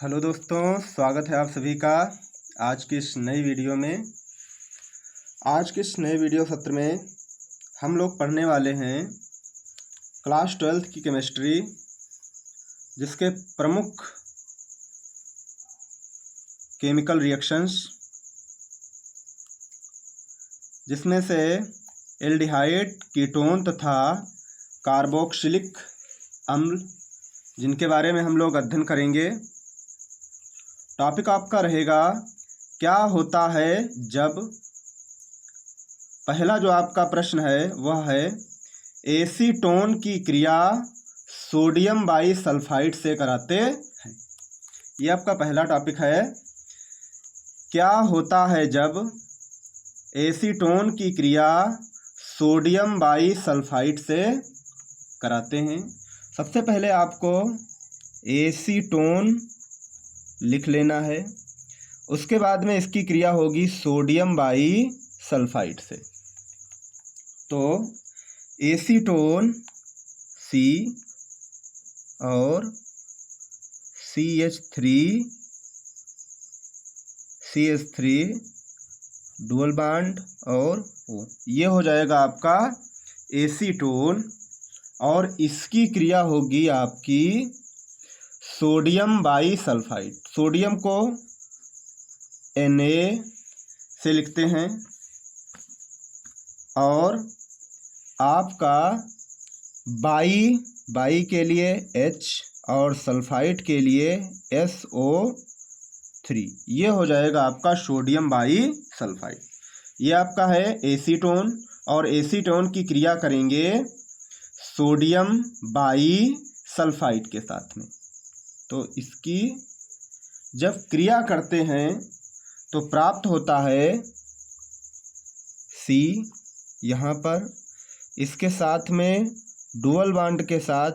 Hello दोस्तों, स्वागत है आप सभी का आज की इस नई वीडियो में। आज के इस नए वीडियो सत्र में हम लोग पढ़ने वाले हैं क्लास 12th की केमिस्ट्री, जिसके प्रमुख केमिकल रिएक्शंस, जिसमें से एल्डिहाइड, कीटोन तथा कार्बोक्सिलिक अम्ल, जिनके बारे में हम लोग अध्ययन करेंगे। टॉपिक आपका रहेगा क्या होता है जब। पहला जो आपका प्रश्न है वह है एसीटोन की क्रिया सोडियम बाईसल्फाइड से कराते हैं। ये आपका पहला टॉपिक है, क्या होता है जब एसीटोन की क्रिया सोडियम बाईसल्फाइड से कराते हैं। सबसे पहले आपको एसीटोन लिख लेना है, उसके बाद में इसकी क्रिया होगी सोडियम बाईसल्फाइड से। तो एसीटोन C और CH3 डुअल बॉन्ड और O, ये हो जाएगा आपका एसीटोन, और इसकी क्रिया होगी आपकी सोडियम बाईसल्फाइड। सोडियम को Na से लिखते हैं और आपका बाई के लिए H और सल्फाइड के लिए SO3, ये हो जाएगा आपका सोडियम बाईसल्फाइड। ये आपका है एसीटोन, और एसीटोन की क्रिया करेंगे सोडियम बाईसल्फाइड के साथ में। तो इसकी जब क्रिया करते हैं तो प्राप्त होता है C, यहाँ पर इसके साथ में डुअल बॉन्ड के साथ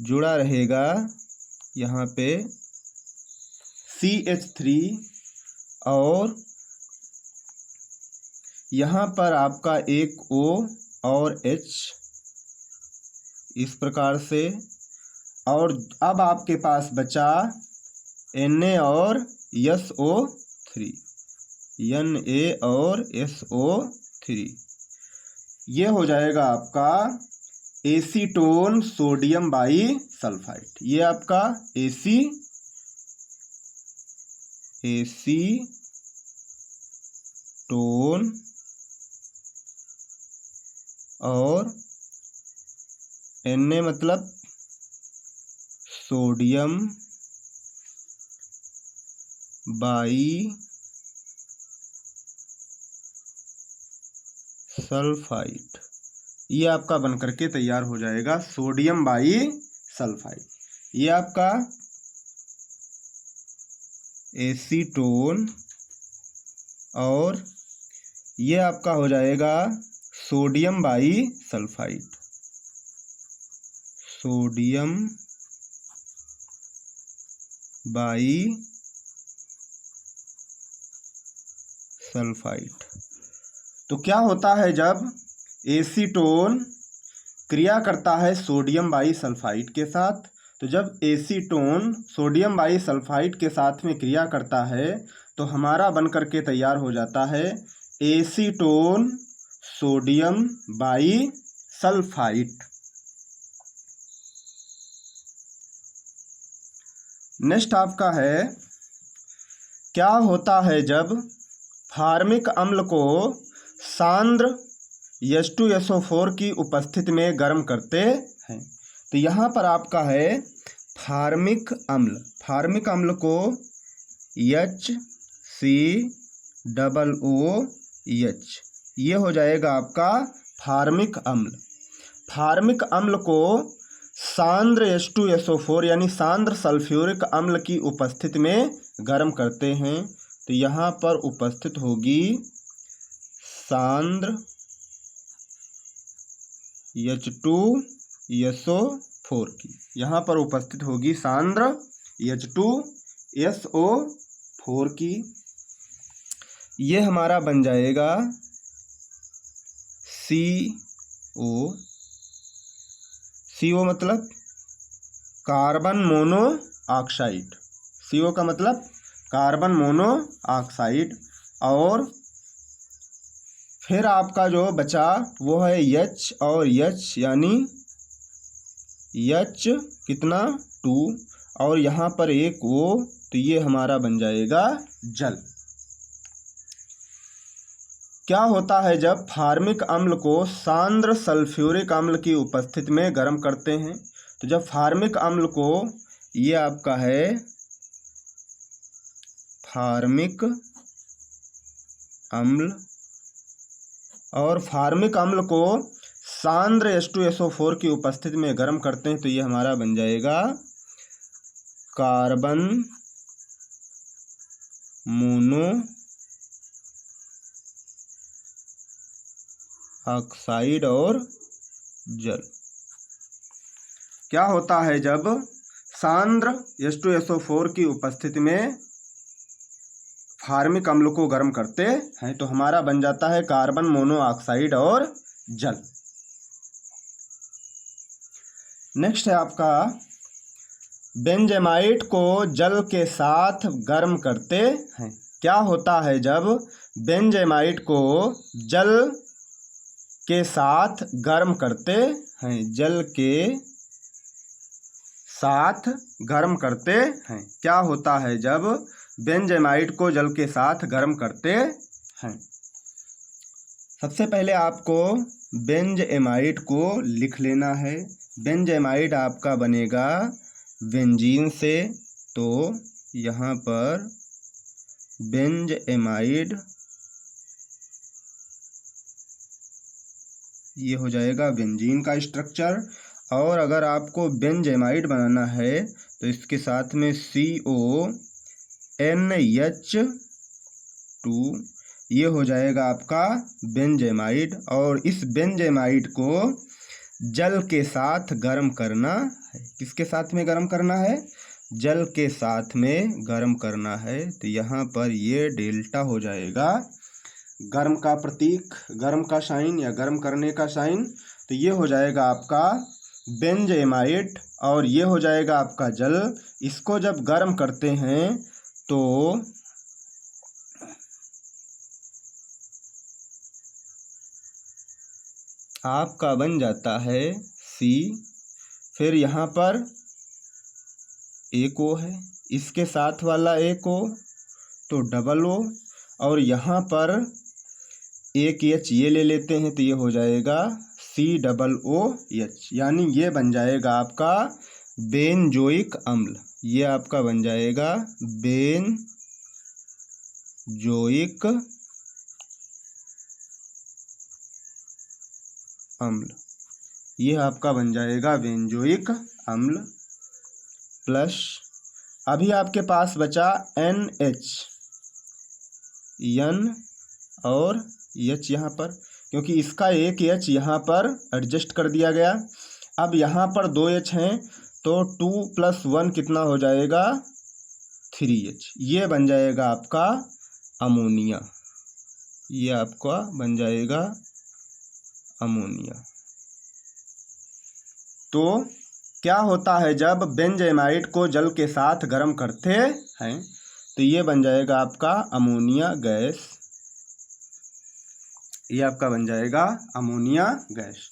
जुड़ा रहेगा यहाँ पे CH3, और यहाँ पर आपका एक O और H, इस प्रकार से। और अब आपके पास बचा Na और SO3, Na और SO3, ये हो जाएगा आपका एसीटोन सोडियम बाईसल्फाइड। ये आपका एसीटोन और Na मतलब सोडियम बाईसल्फाइड, ये आपका बनकर के तैयार हो जाएगा सोडियम बाईसल्फाइड। ये आपका एसीटोन और ये आपका हो जाएगा सोडियम बाईसल्फाइड, सोडियम बाईसल्फाइड। तो क्या होता है जब एसीटोन क्रिया करता है सोडियम बाईसल्फाइड के साथ। तो जब एसीटोन सोडियम बाईसल्फाइड के साथ में क्रिया करता है तो हमारा बनकर के तैयार हो जाता है एसीटोन सोडियम बाईसल्फाइड। नेक्स्ट आपका है क्या होता है जब फार्मिक अम्ल को सांद्र H2SO4 की उपस्थिति में गर्म करते हैं। तो यहाँ पर आपका है फार्मिक अम्ल। फार्मिक अम्ल को HCOOH, ये हो जाएगा आपका फार्मिक अम्ल। फार्मिक अम्ल को सांद्र H2SO4 यानी सांद्र सल्फ्यूरिक अम्ल की उपस्थिति में गर्म करते हैं। तो यहाँ पर उपस्थित होगी सांद्र H2SO4 की, यहाँ पर उपस्थित होगी सांद्र H2SO4 की। ये हमारा बन जाएगा CO मतलब कार्बन मोनोऑक्साइड, CO का मतलब कार्बन मोनोऑक्साइड। और फिर आपका जो बचा वो है H और H, यानी H कितना 2 और यहाँ पर एक O, तो ये हमारा बन जाएगा जल। क्या होता है जब फार्मिक अम्ल को सांद्र सल्फ्यूरिक अम्ल की उपस्थिति में गर्म करते हैं? तो जब फार्मिक अम्ल को, ये आपका है फार्मिक अम्ल, और फार्मिक अम्ल को सांद्र H2SO4 की उपस्थिति में गर्म करते हैं, तो ये हमारा बन जाएगा कार्बन मोनो ऑक्साइड और जल। क्या होता है जब सांद्र H2SO4 की उपस्थिति में फार्मिक अम्ल को गर्म करते हैं, तो हमारा बन जाता है कार्बन मोनोऑक्साइड और जल। नेक्स्ट है आपका बेंजेमाइट को जल के साथ गर्म करते हैं। क्या होता है जब बेंजेमाइट को जल के साथ गर्म करते हैं? जल के साथ गर्म करते हैं। क्या होता है जब बेंजेमाइट को जल के साथ गर्म करते हैं? सबसे पहले आपको बेंजेमाइट को लिख लेना है। बेंजेमाइट आपका बनेगा बेंजीन से, तो यहाँ पर बेंजेमाइड ये हो जाएगा बेंजीन का स्ट्रक्चर। और अगर आपको बेंजेमाइड बनाना है तो इसके साथ में CONH2 ये हो जाएगा आपका बेंजेमाइड। और इस बेंजेमाइड को जल के साथ गर्म करना है। किसके साथ में गर्म करना है? जल के साथ में गर्म करना है। तो यहाँ पर ये डेल्टा हो जाएगा, गर्म का प्रतीक, गर्म का साइन या गर्म करने का साइन। तो ये हो जाएगा आपका बेंजेमाइट और ये हो जाएगा आपका जल। इसको जब गर्म करते हैं तो आपका बन जाता है C। फिर यहाँ पर एक O है, इसके साथ वाला एक O तो डबल O, और यहाँ पर एक H ये ले लेते हैं तो ये हो जाएगा COOH, यानी ये बन जाएगा आपका बेंजोइक अम्ल। ये आपका बन जाएगा बेंजोइक अम्ल। ये आपका बन जाएगा बेंजोइक अम्ल प्लस, अभी आपके पास बचा NH, N और H यहाँ पर, क्योंकि इसका एक H यहाँ पर एडजस्ट कर दिया गया। अब यहाँ पर 2H हैं तो 2 + 1 कितना हो जाएगा? 3H। ये बन जाएगा आपका अमोनिया। ये आपका बन जाएगा अमोनिया। तो क्या होता है जब बेंजेमाइट को जल के साथ गर्म करते हैं? तो ये बन जाएगा आपका अमोनिया गैस। ये आपका बन जाएगा अमोनिया गैस।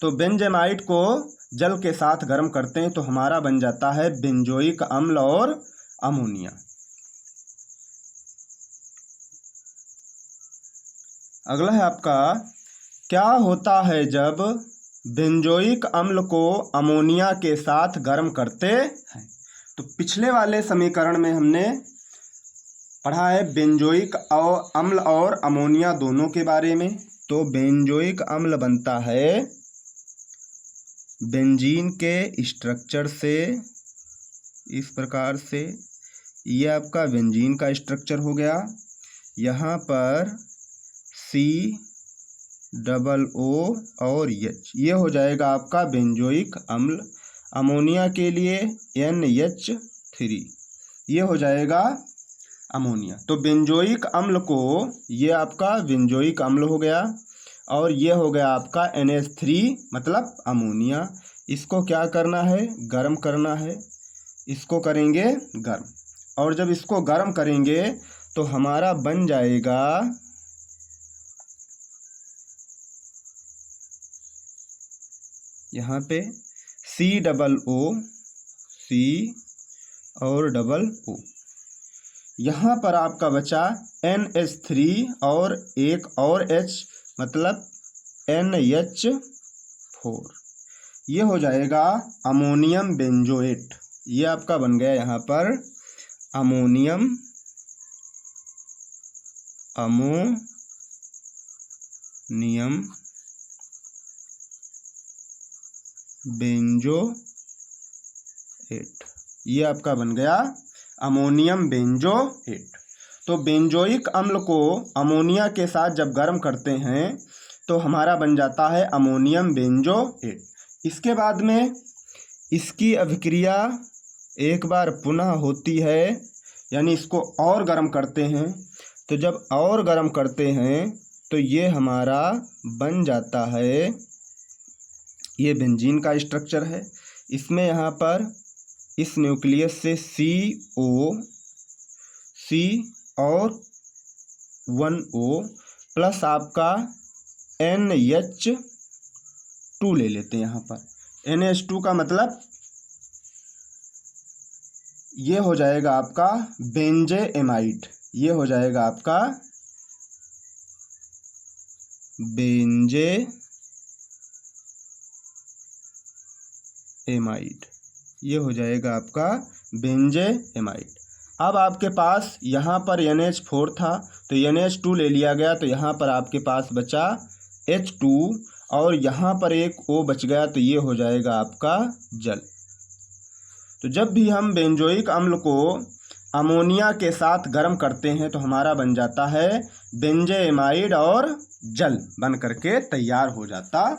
तो बेंजेमाइट को जल के साथ गर्म करते हैं तो हमारा बन जाता है बेंजोइक अम्ल और अमोनिया। अगला है आपका, क्या होता है जब बेंजोइक अम्ल को अमोनिया के साथ गर्म करते हैं? तो पिछले वाले समीकरण में हमने पढ़ा है बेंजोइक अम्ल और अमोनिया दोनों के बारे में। तो बेंजोइक अम्ल बनता है बेंजीन के स्ट्रक्चर से, इस प्रकार से। ये आपका बेंजीन का स्ट्रक्चर हो गया। यहाँ पर COO और H ये हो जाएगा आपका बेंजोइक अम्ल। अमोनिया के लिए NH3 ये हो जाएगा अमोनिया। तो बेंजोइक अम्ल को, ये आपका बेंजोइक अम्ल हो गया और ये हो गया आपका NH3 मतलब अमोनिया। इसको क्या करना है, गर्म करना है। इसको करेंगे गर्म, और जब इसको गर्म करेंगे तो हमारा बन जाएगा यहाँ पे COO, C और डबल O। यहाँ पर आपका बचा NH3 और एक और H, मतलब NH4। ये हो जाएगा अमोनियम बेंजोएट। ये आपका बन गया यहाँ पर अमोनियम बेंजोएट। ये आपका बन गया अमोनियम बेंजोएट। तो बेंजोइक अम्ल को अमोनिया के साथ जब गर्म करते हैं तो हमारा बन जाता है अमोनियम बेंजोएट। इसके बाद में इसकी अभिक्रिया एक बार पुनः होती है, यानी इसको और गर्म करते हैं। तो जब और गर्म करते हैं तो ये हमारा बन जाता है, ये बेंजीन का स्ट्रक्चर है। इसमें यहाँ पर इस न्यूक्लियस से CO, C और 1O प्लस आपका NH2 ले लेते हैं। यहाँ पर NH2 का मतलब ये हो जाएगा आपका बेंजेएमाइड। ये हो जाएगा आपका बेंजेएमाइड। ये हो जाएगा आपका बेंजेएमाइड। अब आपके पास यहाँ पर NH4 था तो NH2 ले लिया गया, तो यहाँ पर आपके पास बचा H2 और यहाँ पर एक O बच गया, तो ये हो जाएगा आपका जल। तो जब भी हम बेंजोइक अम्ल को अमोनिया के साथ गर्म करते हैं तो हमारा बन जाता है बेंजेएमाइड और जल बन करके तैयार हो जाता है।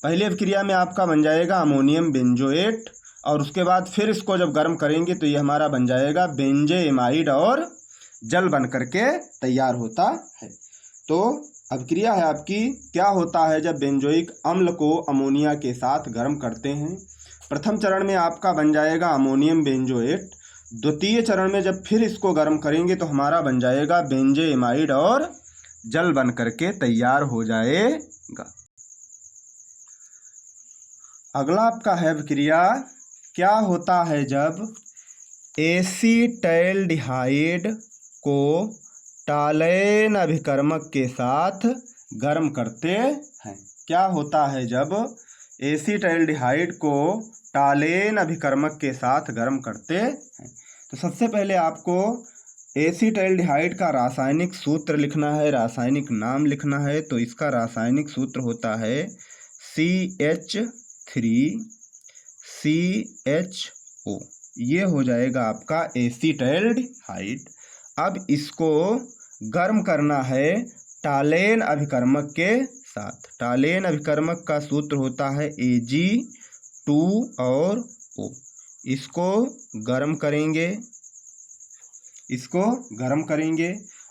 पहली अभिक्रिया में आपका बन जाएगा अमोनियम बेंजोएट, और उसके बाद फिर इसको जब गर्म करेंगे तो ये हमारा बन जाएगा बेंजेएमाइड और जल बन करके तैयार होता है। तो अभिक्रिया है आपकी, क्या होता है जब बेंजोइक अम्ल को अमोनिया के साथ गर्म करते हैं। प्रथम चरण में आपका बन जाएगा अमोनियम बेंजोएट। द्वितीय चरण में जब फिर इसको गर्म करेंगे तो हमारा बन जाएगा बेंजेएमाइड और जल बन करके तैयार हो जाएगा। अगला आपका है अभिक्रिया, क्या होता है जब एसीटैल्डिहाइड को टालेन अभिकर्मक के साथ गर्म करते हैं। क्या होता है जब एसीटैल्डिहाइड को टालेन अभिकर्मक के साथ गर्म करते हैं। तो सबसे पहले आपको एसीटैल्डिहाइड का रासायनिक सूत्र लिखना है, रासायनिक नाम लिखना है। तो इसका रासायनिक सूत्र होता है CH3CHO। ये हो जाएगा आपका एसीटैल्डिहाइड। अब इसको गर्म करना है टालेन अभिकर्मक के साथ। टालेन अभिकर्मक का सूत्र होता है Ag2 और O। इसको गर्म करेंगे,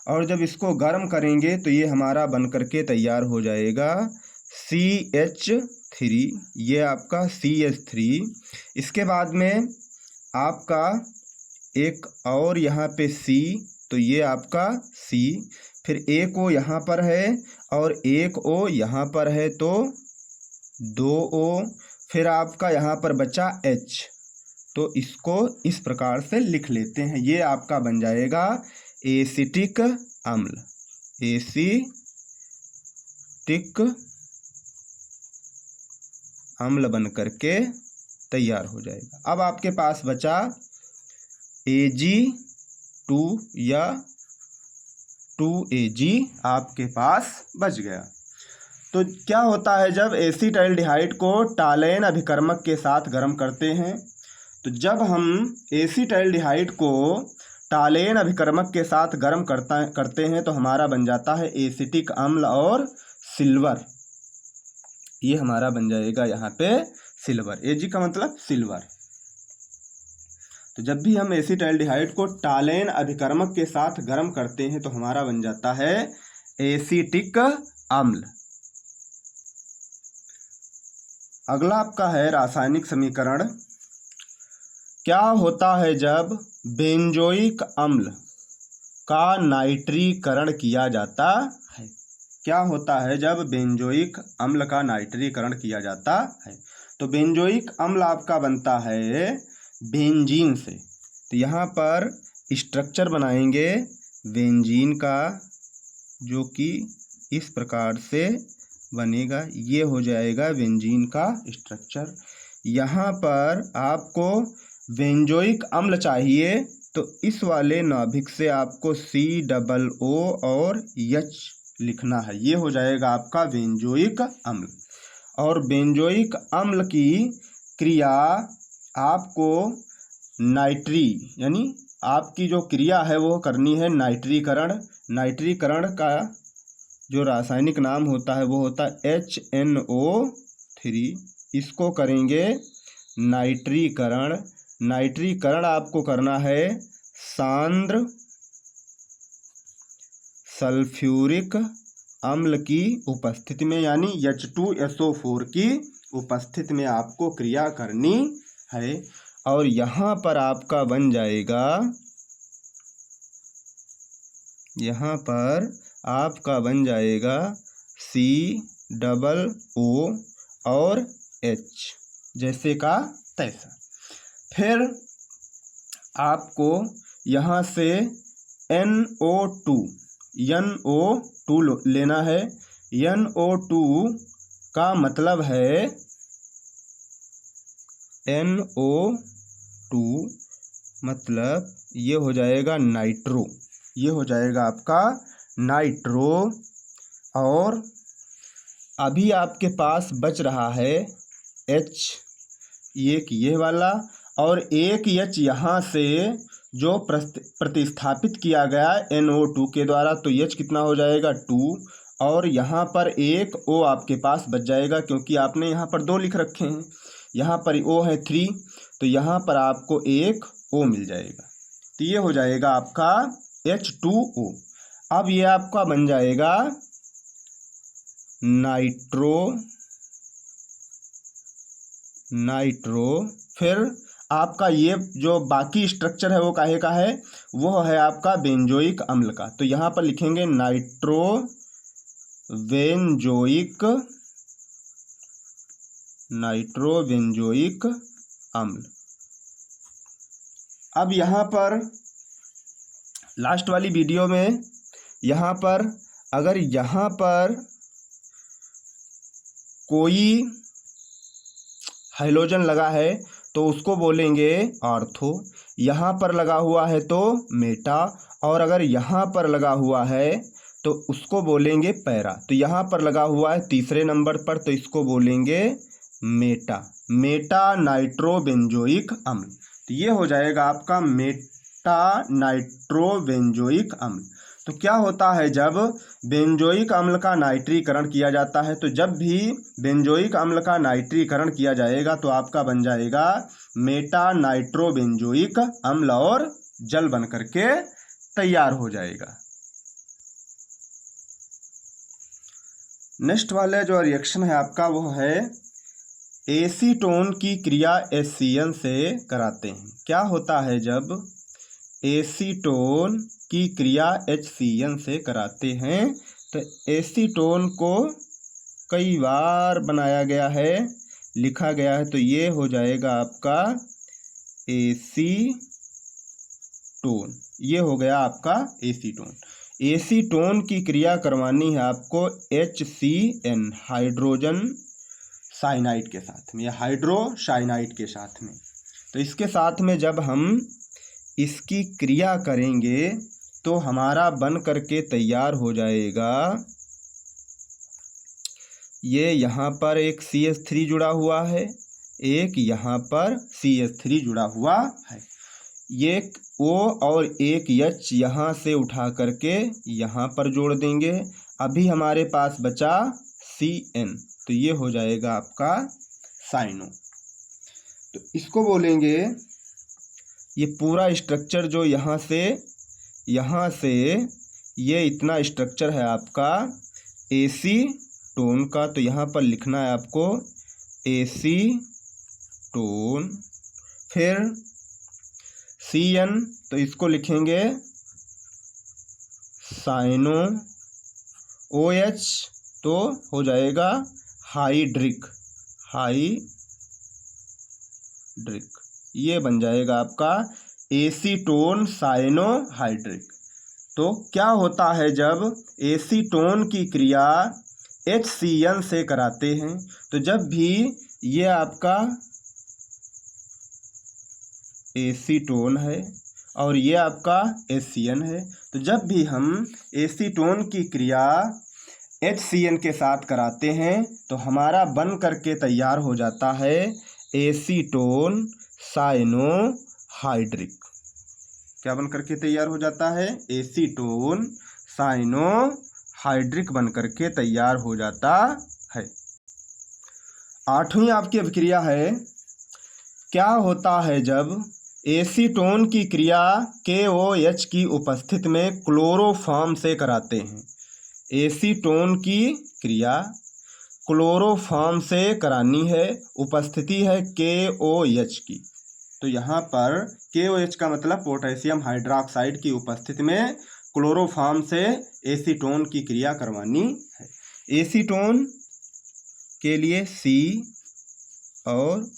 और जब इसको गर्म करेंगे तो ये हमारा बन करके तैयार हो जाएगा CH3। ये आपका CH3। इसके बाद में आपका एक और यहाँ पे C, तो ये आपका C, फिर एक O यहाँ पर है और एक O यहाँ पर है, तो 2O, फिर आपका यहाँ पर बचा H। तो इसको इस प्रकार से लिख लेते हैं। ये आपका बन जाएगा एसिटिक अम्ल। एसिटिक अम्ल बन करके तैयार हो जाएगा। अब आपके पास बचा Ag2 या 2Ag आपके पास बच गया। तो क्या होता है जब एसीटैल्डिहाइड को टालेन अभिकर्मक के साथ गर्म करते हैं। तो जब हम एसीटैल्डिहाइड को टालेन अभिकर्मक के साथ गर्म करते हैं तो हमारा बन जाता है एसिटिक अम्ल और सिल्वर। ये हमारा बन जाएगा यहाँ पे सिल्वर। Ag का मतलब सिल्वर। तो जब भी हम एसीटैल्डिहाइड को टालेन अभिकर्मक के साथ गर्म करते हैं तो हमारा बन जाता है एसिटिक अम्ल। अगला आपका है रासायनिक समीकरण। क्या होता है जब बेंजोइक अम्ल का नाइट्रीकरण किया जाता है? क्या होता है जब बेंजोइक अम्ल का नाइट्रीकरण किया जाता है? तो बेंजोइक अम्ल आपका बनता है बेंजीन से। तो यहाँ पर स्ट्रक्चर बनाएंगे बेंजीन का, जो कि इस प्रकार से बनेगा। ये हो जाएगा बेंजीन का स्ट्रक्चर। यहाँ पर आपको बेंजोइक अम्ल चाहिए, तो इस वाले नाभिक से आपको COO और H लिखना है। ये हो जाएगा आपका बेंजोइक अम्ल। और बेंजोइक अम्ल की क्रिया आपको नाइट्री, यानी आपकी जो क्रिया है वो करनी है नाइट्रीकरण। नाइट्रीकरण का जो रासायनिक नाम होता है वो होता है HNO3। इसको करेंगे नाइट्रीकरण। नाइट्रीकरण आपको करना है सांद्र सल्फ्यूरिक अम्ल की उपस्थिति में, यानी H2SO4 की उपस्थिति में आपको क्रिया करनी है। और यहाँ पर आपका बन जाएगा, यहाँ पर आपका बन जाएगा COO और H, जैसे का तैसा। फिर आपको यहाँ से NO2 लेना है। NO2 का मतलब है NO2 मतलब ये हो जाएगा नाइट्रो। ये हो जाएगा आपका नाइट्रो। और अभी आपके पास बच रहा है H, एक ये वाला और एक H यहाँ से जो प्रतिस्थापित किया गया NO2 के द्वारा, तो H कितना हो जाएगा 2। और यहाँ पर एक O आपके पास बच जाएगा, क्योंकि आपने यहाँ पर 2 लिख रखे हैं, यहाँ पर O है 3, तो यहाँ पर आपको एक O मिल जाएगा। तो ये हो जाएगा आपका H2O। अब ये आपका बन जाएगा नाइट्रो। फिर आपका ये जो बाकी स्ट्रक्चर है वो काहे का है, वो है आपका बेंजोइक अम्ल का। तो यहाँ पर लिखेंगे नाइट्रोबेंजोइक अम्ल। अब यहाँ पर लास्ट वाली वीडियो में यहाँ पर अगर यहाँ पर कोई हाइड्रोजन लगा है तो उसको बोलेंगे ऑर्थो, यहाँ पर लगा हुआ है तो मेटा, और अगर यहाँ पर लगा हुआ है तो उसको बोलेंगे पैरा। तो यहाँ पर लगा हुआ है तीसरे नंबर पर, तो इसको बोलेंगे मेटा नाइट्रोबेंजोइक अम्ल। तो ये हो जाएगा आपका मेटा नाइट्रोबेंजोइक अम्ल। तो क्या होता है जब बेंजोइक अम्ल का नाइट्रीकरण किया जाता है, तो जब भी बेंजोइक अम्ल का नाइट्रीकरण किया जाएगा तो आपका बन जाएगा मेटा नाइट्रोबेंजोइक अम्ल और जल बन करके तैयार हो जाएगा। नेक्स्ट वाला जो रिएक्शन है आपका वो है एसीटोन की क्रिया HCN से कराते हैं। क्या होता है जब एसीटोन की क्रिया HCN से कराते हैं, तो एसीटोन को कई बार बनाया गया है, लिखा गया है, तो ये हो जाएगा आपका एसीटोन। ये हो गया आपका एसीटोन। एसीटोन की क्रिया करवानी है आपको HCN हाइड्रोजन साइनाइड के साथ में, या हाइड्रोसाइनाइड के साथ में। तो इसके साथ में जब हम इसकी क्रिया करेंगे तो हमारा बन करके तैयार हो जाएगा। ये यहाँ पर एक CH3 जुड़ा हुआ है, एक यहाँ पर CH3 जुड़ा हुआ है। एक O और एक H यहाँ से उठा करके यहाँ पर जोड़ देंगे। अभी हमारे पास बचा CN, तो ये हो जाएगा आपका साइनो। तो इसको बोलेंगे, ये पूरा स्ट्रक्चर जो यहाँ से ये इतना स्ट्रक्चर है आपका एसीटोन का। तो यहाँ पर लिखना है आपको एसीटोन। फिर CN तो इसको लिखेंगे साइनो। OH तो हो जाएगा हाइड्रिक। ये बन जाएगा आपका एसीटोन साइनोहाइड्रिक। तो क्या होता है जब एसीटोन की क्रिया HCN से कराते हैं, तो जब भी ये आपका एसीटोन है और ये आपका HCN है, तो जब भी हम एसीटोन की क्रिया HCN के साथ कराते हैं तो हमारा बन करके तैयार हो जाता है एसीटोन साइनोहाइड्रिक। क्या बन करके तैयार हो जाता है? एसीटोन साइनोहाइड्रिक बन करके तैयार हो जाता है। 8वीं आपकी अभिक्रिया है, क्या होता है जब एसीटोन की क्रिया KOH की उपस्थिति में क्लोरोफॉर्म से कराते हैं। एसीटोन की क्रिया क्लोरोफॉर्म से करानी है, उपस्थिति है KOH की। तो यहाँ पर KOH का मतलब पोटेशियम हाइड्रोक्साइड की उपस्थिति में क्लोरोफॉर्म से एसीटोन की क्रिया करवानी है। एसीटोन के लिए C और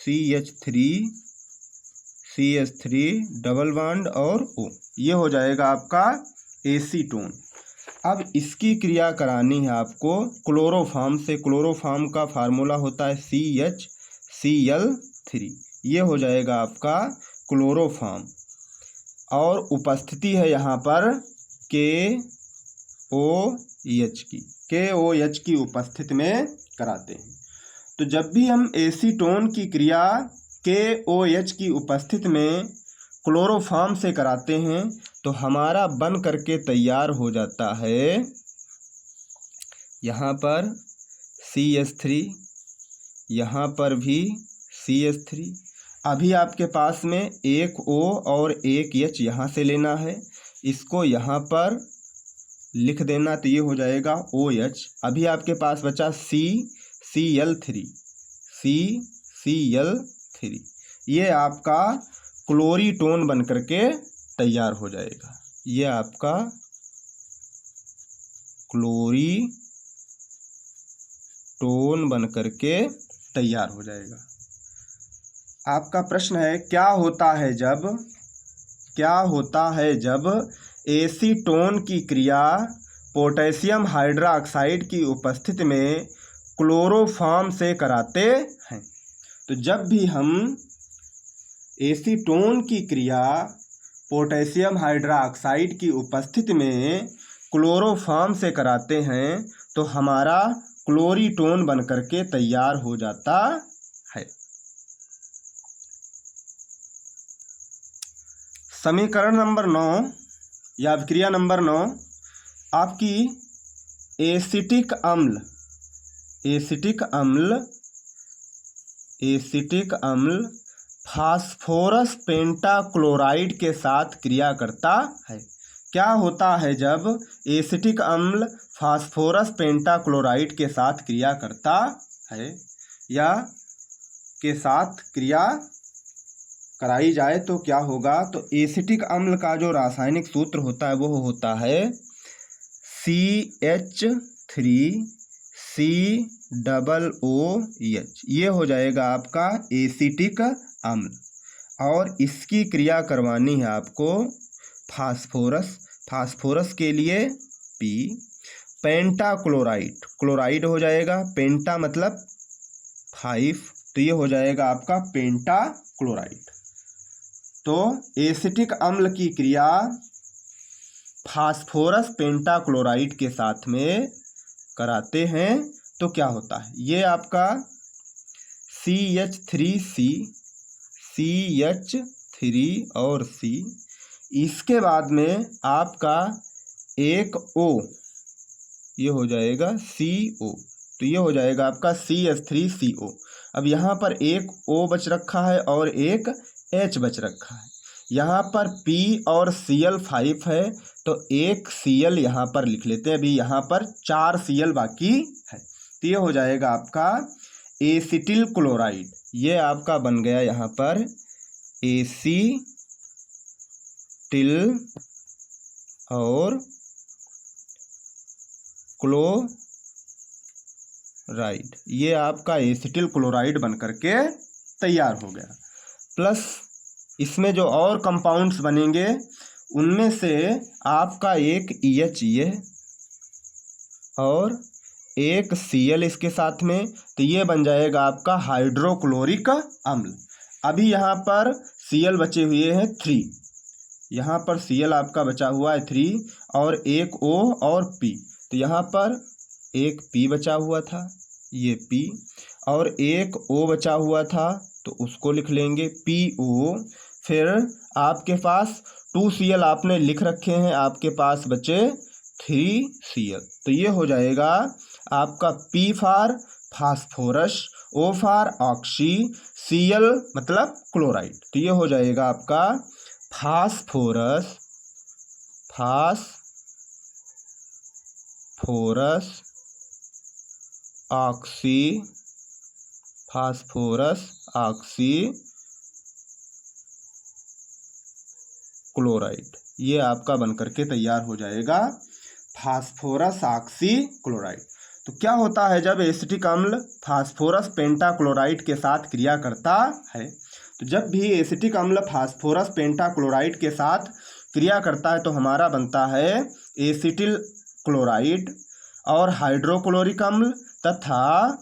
CH3 डबल बॉन्ड और O, ये हो जाएगा आपका एसीटोन। अब इसकी क्रिया करानी है आपको क्लोरोफॉर्म से। क्लोरोफॉर्म का फार्मूला होता है CHCl3, ये हो जाएगा आपका क्लोरोफॉर्म। और उपस्थिति है यहाँ पर KOH की उपस्थिति में कराते हैं। तो जब भी हम एसीटोन की क्रिया KOH की उपस्थिति में क्लोरोफॉर्म से कराते हैं तो हमारा बन करके तैयार हो जाता है यहाँ पर CH3, यहाँ पर भी CH3। अभी आपके पास में एक O और एक H यहाँ से लेना है, इसको यहाँ पर लिख देना, तो ये हो जाएगा OH। अभी आपके पास बचा CCl3, ये आपका क्लोरीटोन बन करके तैयार हो जाएगा। ये आपका क्लोरीटोन बन करके तैयार हो जाएगा। आपका प्रश्न है, क्या होता है जब एसीटोन की क्रिया पोटेशियम हाइड्रोक्साइड की उपस्थिति में क्लोरोफॉर्म से कराते हैं। तो जब भी हम एसीटोन की क्रिया पोटेशियम हाइड्रोक्साइड की उपस्थिति में क्लोरोफॉर्म से कराते हैं तो हमारा क्लोरीटोन बन करके तैयार हो जाता है। समीकरण नंबर 9 या अभिक्रिया नंबर 9 आपकी एसिटिक अम्ल फास्फोरस पेंटाक्लोराइड के साथ क्रिया करता है। क्या होता है जब एसिटिक अम्ल फास्फोरस पेंटाक्लोराइड के साथ क्रिया करता है या के साथ क्रिया कराई जाए तो क्या होगा? तो एसिटिक अम्ल का जो रासायनिक सूत्र होता है वो होता है CH3COOH। ये हो जाएगा आपका एसिटिक अम्ल। और इसकी क्रिया करवानी है आपको फास्फोरस के लिए P, पेंटाक्लोराइड हो जाएगा, पेंटा मतलब 5, तो ये हो जाएगा आपका पेंटाक्लोराइड। तो एसिटिक अम्ल की क्रिया फास्फोरस पेंटाक्लोराइड के साथ में कराते हैं तो क्या होता है? ये आपका CH3 और C, इसके बाद में आपका एक O, ये हो जाएगा CO, तो ये हो जाएगा आपका CH3CO। अब यहाँ पर एक O बच रखा है और एक H बच रखा है। यहाँ पर P और Cl5 है तो एक Cl यहाँ पर लिख लेते हैं। अभी यहाँ पर 4 Cl बाकी है, तो ये हो जाएगा आपका एसिटिल क्लोराइड। ये आपका बन गया यहाँ पर एसिटिल और क्लोराइड। ये आपका एसिटिल क्लोराइड बन करके तैयार हो गया। प्लस इसमें जो और कंपाउंड्स बनेंगे उनमें से आपका एक EH ये और एक Cl इसके साथ में, तो ये बन जाएगा आपका हाइड्रोक्लोरिक अम्ल। अभी यहाँ पर Cl बचे हुए हैं 3, यहाँ पर Cl आपका बचा हुआ है 3 और एक O और P, तो यहाँ पर एक P बचा हुआ था, ये P, और एक O बचा हुआ था तो उसको लिख लेंगे PO। फिर आपके पास 2Cl आपने लिख रखे हैं, आपके पास बचे 3Cl, तो ये हो जाएगा आपका P for phosphorus, O for oxy, Cl मतलब क्लोराइड, तो ये हो जाएगा आपका फास्फोरस ऑक्सी क्लोराइड। ये आपका बन करके तैयार हो जाएगा फास्फोरस ऑक्सी क्लोराइड। तो क्या होता है जब एसिटिक अम्ल फास्फोरस पेंटाक्लोराइड के साथ क्रिया करता है, तो जब भी एसिटिक अम्ल फास्फोरस पेंटाक्लोराइड के साथ क्रिया करता है तो हमारा बनता है एसिटिल क्लोराइड और हाइड्रोक्लोरिक अम्ल तथा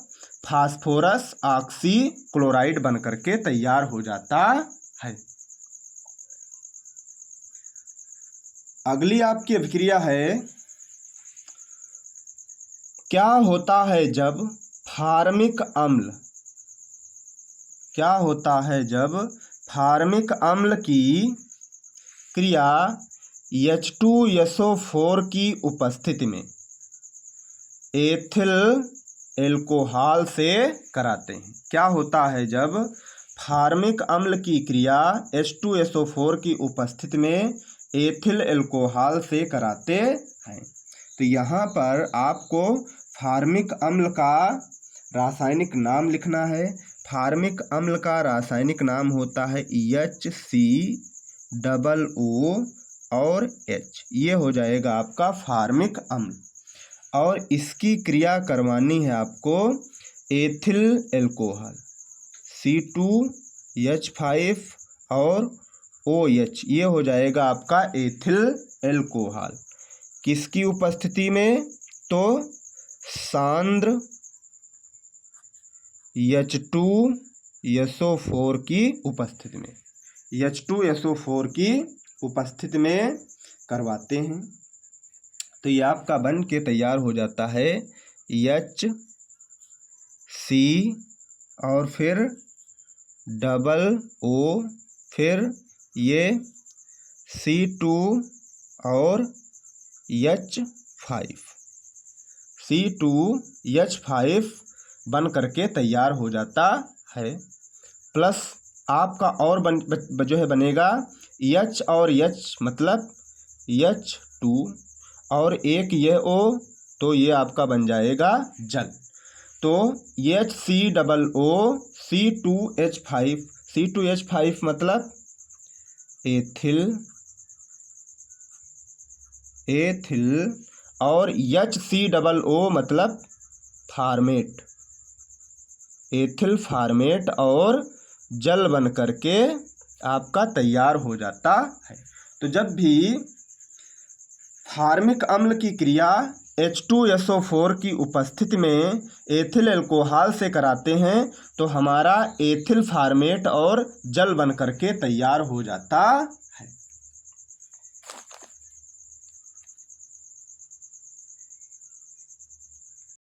फास्फोरस ऑक्सी क्लोराइड बन करके तैयार हो जाता है। अगली आपकी अभिक्रिया है, क्या होता है जब फार्मिक अम्ल, क्या होता है जब फार्मिक अम्ल की क्रिया H2SO4 की उपस्थिति में एथिल एल्कोहल से कराते हैं। क्या होता है जब फार्मिक अम्ल की क्रिया H2SO4 की उपस्थिति में एथिल एल्कोहल से कराते हैं, तो यहाँ पर आपको फार्मिक अम्ल का रासायनिक नाम लिखना है। फार्मिक अम्ल का रासायनिक नाम होता है HCOO और H, ये हो जाएगा आपका फार्मिक अम्ल। और इसकी क्रिया करवानी है आपको एथिल एल्कोहल C2H5 और OH, ये हो जाएगा आपका एथिल एल्कोहल। किसकी उपस्थिति में, तो सांद्र H2SO4 की उपस्थिति में, H2SO4 की उपस्थिति में करवाते हैं। तो ये आपका बन के तैयार हो जाता है HC और फिर O, फिर ये C2 और H5, C2H5 बन करके तैयार हो जाता है। प्लस आपका और जो है बनेगा H और H मतलब H2 और एक ये O, तो ये आपका बन जाएगा जल। तो HCOO C2H5, C2H5 मतलब एथिल और HCOO मतलब फार्मेट, एथिल फार्मेट और जल बन करके आपका तैयार हो जाता है। तो जब भी फार्मिक अम्ल की क्रिया H2SO4 की उपस्थिति में एथिल एल्कोहल से कराते हैं तो हमारा एथिल फार्मेट और जल बन करके तैयार हो जाता है।